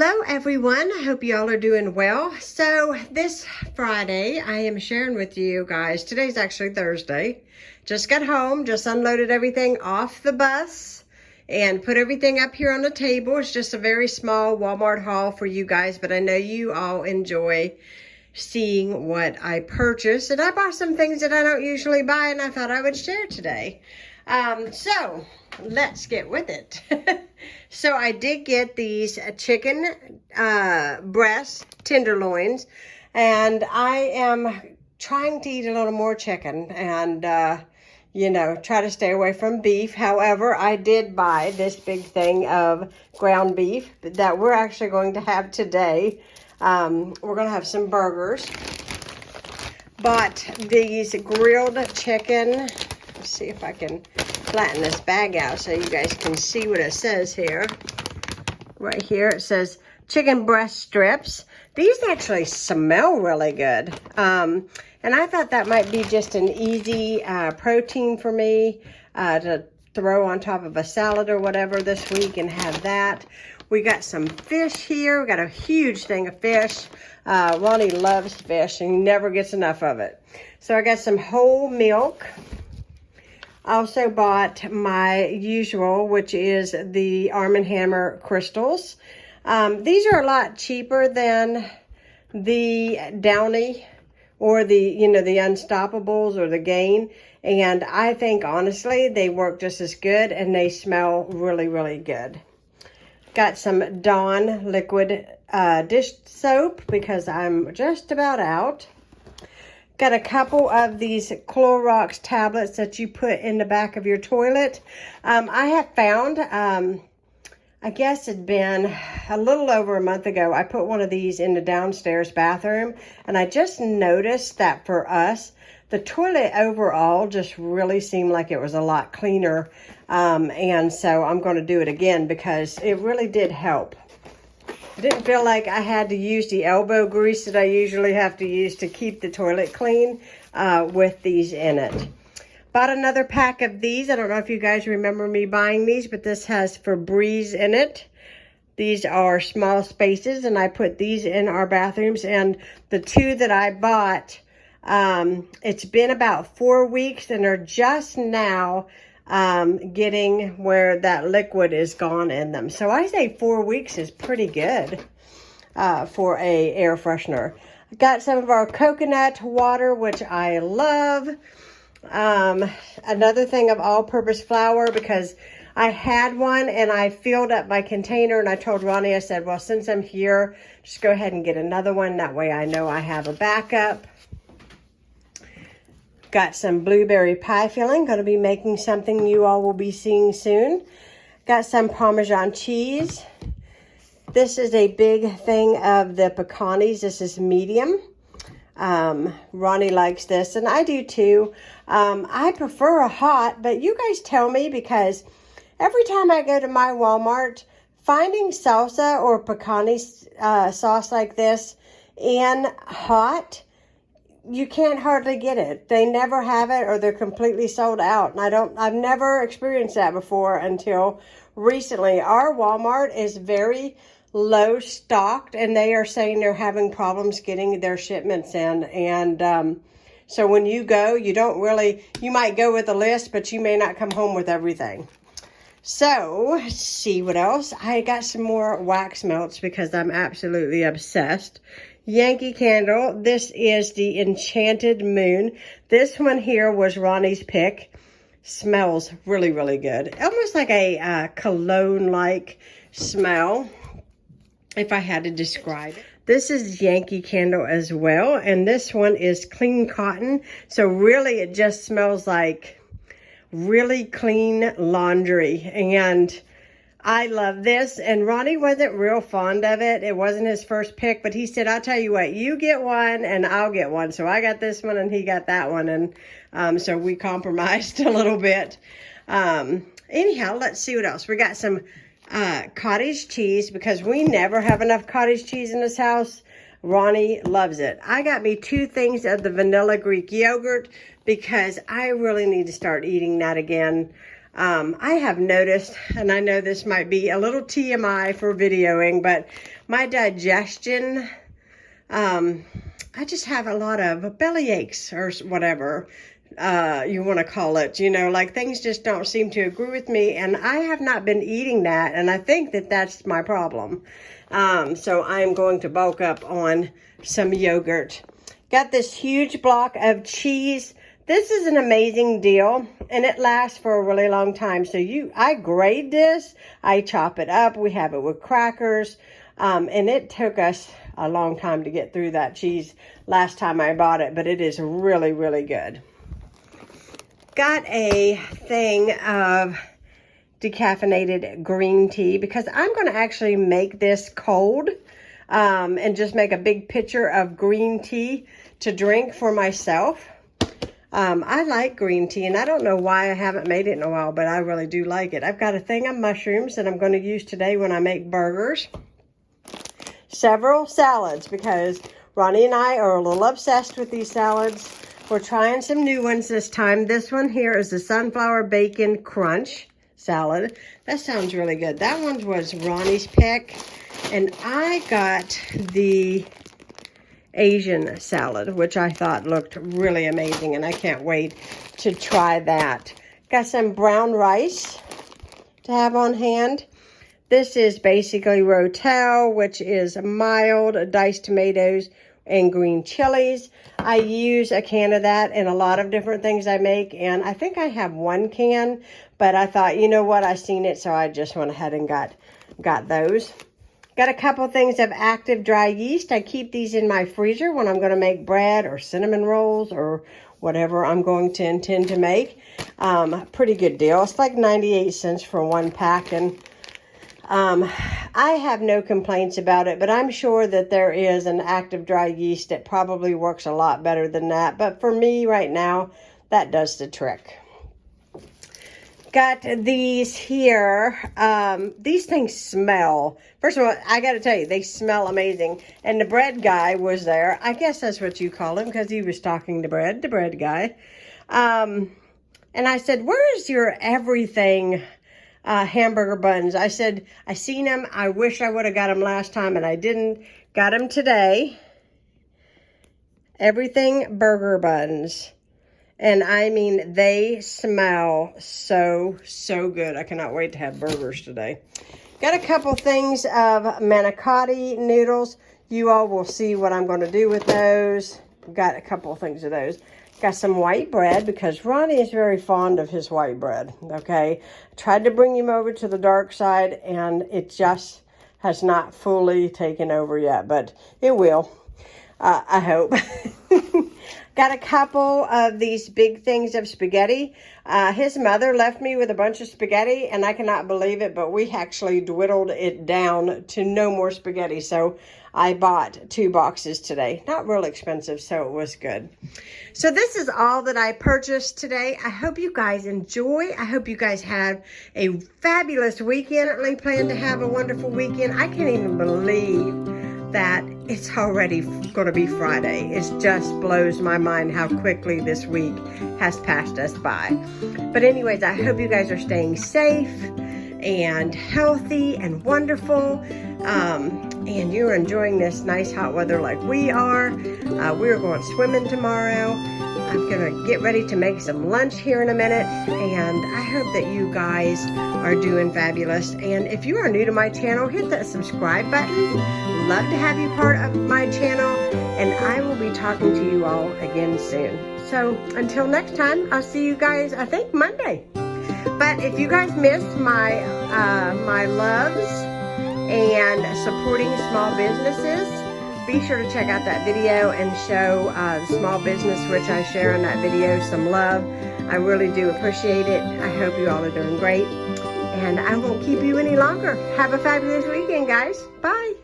Hello everyone, I hope you all are doing well. So this Friday I am sharing with you guys, today's actually Thursday, just got home, just unloaded everything off the bus and put everything up here on the table. It's just a very small Walmart haul for you guys, but I know you all enjoy seeing what I purchased, and I bought some things that I don't usually buy and I thought I would share today. So let's get with it. So I did get these chicken breast tenderloins, and I am trying to eat a little more chicken and try to stay away from beef. However, I did buy this big thing of ground beef that we're actually going to have today. We're going to have some burgers. Bought these grilled chicken. Let's see if I can flatten this bag out so you guys can see what it says here. Right here it says chicken breast strips. These actually smell really good. And I thought that might be just an easy protein for me to throw on top of a salad or whatever this week and have that. We got some fish here. We got a huge thing of fish. Ronnie loves fish and he never gets enough of it. So I got some whole milk. Also bought my usual, which is the Arm & Hammer crystals. These are a lot cheaper than the Downy or the Unstoppables or the Gain. And I think, honestly, they work just as good and they smell really, really good. Got some Dawn liquid dish soap because I'm just about out. Got a couple of these Clorox tablets that you put in the back of your toilet. I have found, I guess it'd been a little over a month ago, I put one of these in the downstairs bathroom. And I just noticed that for us, the toilet overall just really seemed like it was a lot cleaner. And so I'm going to do it again because it really did help. I didn't feel like I had to use the elbow grease that I usually have to use to keep the toilet clean with these in it. Bought another pack of these. I don't know if you guys remember me buying these, but this has Febreze in it. These are small spaces, and I put these in our bathrooms. And the two that I bought, it's been about 4 weeks, and they're just now getting where that liquid is gone in them. So I say 4 weeks is pretty good for a air freshener. Got some of our coconut water, which I love. Another thing of all-purpose flour because I had one and I filled up my container, and I told Ronnie, I said, well, since I'm here, just go ahead and get another one. That way I know I have a backup. Got some blueberry pie filling. Going to be making something you all will be seeing soon. Got some Parmesan cheese. This is a big thing of the pecanis. This is medium. Ronnie likes this, and I do too. I prefer a hot, but you guys tell me, because every time I go to my Walmart, finding salsa or pecani sauce like this in hot, you can't hardly get it. They never have it, or they're completely sold out. And I've never experienced that before until recently. Our Walmart is very low stocked, and they are saying they're having problems getting their shipments in. And so when you go, you might go with a list, but you may not come home with everything. So let's see what else. I got some more wax melts because I'm absolutely obsessed. Yankee Candle. This is the Enchanted Moon. This one here was Ronnie's pick. Smells really, really good. Almost like a cologne-like smell, if I had to describe it. This is Yankee Candle as well, and this one is Clean Cotton. So really it just smells like really clean laundry, and I love this. And Ronnie wasn't real fond of it. It wasn't his first pick, but he said, I'll tell you what, you get one and I'll get one. So I got this one and he got that one, and so we compromised a little bit. Anyhow, let's see what else. We got some cottage cheese because we never have enough cottage cheese in this house. Ronnie loves it. I got me 2 things of the vanilla Greek yogurt because I really need to start eating that again. I have noticed, and I know this might be a little TMI for videoing, but my digestion, I just have a lot of belly aches or whatever you want to call it. You know, like things just don't seem to agree with me, and I have not been eating that, and I think that that's my problem. So I'm going to bulk up on some yogurt. Got this huge block of cheese. This is an amazing deal, and it lasts for a really long time. So I grate this, I chop it up, we have it with crackers, and it took us a long time to get through that cheese last time I bought it, but it is really, really good. Got a thing of decaffeinated green tea because I'm going to actually make this cold and just make a big pitcher of green tea to drink for myself. I like green tea, and I don't know why I haven't made it in a while, but I really do like it. I've got a thing of mushrooms that I'm going to use today when I make burgers. Several salads, because Ronnie and I are a little obsessed with these salads. We're trying some new ones this time. This one here is the sunflower bacon crunch salad. That sounds really good. That one was Ronnie's pick, and I got the Asian salad, which I thought looked really amazing, and I can't wait to try that. Got some brown rice to have on hand. This is basically rotel, which is mild, diced tomatoes and green chilies. I use a can of that in a lot of different things I make, and I think I have one can, but I thought, you know what, I seen it, so I just went ahead and got those. Got a couple things of active dry yeast. I keep these in my freezer when I'm going to make bread or cinnamon rolls or whatever I'm going to intend to make. Pretty good deal. It's like 98 cents for one pack, and I have no complaints about it, but I'm sure that there is an active dry yeast that probably works a lot better than that. But for me right now, that does the trick. Got these here. These things smell. First of all, I got to tell you, they smell amazing. And the bread guy was there. I guess that's what you call him because he was talking to bread, the bread guy. And I said, where's your everything hamburger buns? I said, I seen them. I wish I would have got them last time, and I didn't. Got them today. Everything burger buns. And I mean, they smell so, so good. I cannot wait to have burgers today. Got a couple things of manicotti noodles. You all will see what I'm going to do with those. Got a couple of things of those. Got some white bread because Ronnie is very fond of his white bread, okay? Tried to bring him over to the dark side, and it just has not fully taken over yet, but it will. I hope. Got a couple of these big things of spaghetti. His mother left me with a bunch of spaghetti, and I cannot believe it, but we actually dwindled it down to no more spaghetti. So I bought 2 boxes today. Not real expensive, so it was good. So this is all that I purchased today. I hope you guys enjoy. I hope you guys have a fabulous weekend. I really plan to have a wonderful weekend. I can't even believe that it's already going to be Friday. It just blows my mind how quickly this week has passed us by. But anyways, I hope you guys are staying safe and healthy and wonderful. And you're enjoying this nice hot weather like we are. We're going swimming tomorrow. I'm going to get ready to make some lunch here in a minute. And I hope that you guys are doing fabulous. And if you are new to my channel, hit that subscribe button. Love to have you part of my channel. And I will be talking to you all again soon. So until next time, I'll see you guys, I think, Monday. But if you guys missed my my loves and supporting small businesses, be sure to check out that video and show the small business which I share in that video some love. I really do appreciate it. I hope you all are doing great. And I won't keep you any longer. Have a fabulous weekend, guys. Bye.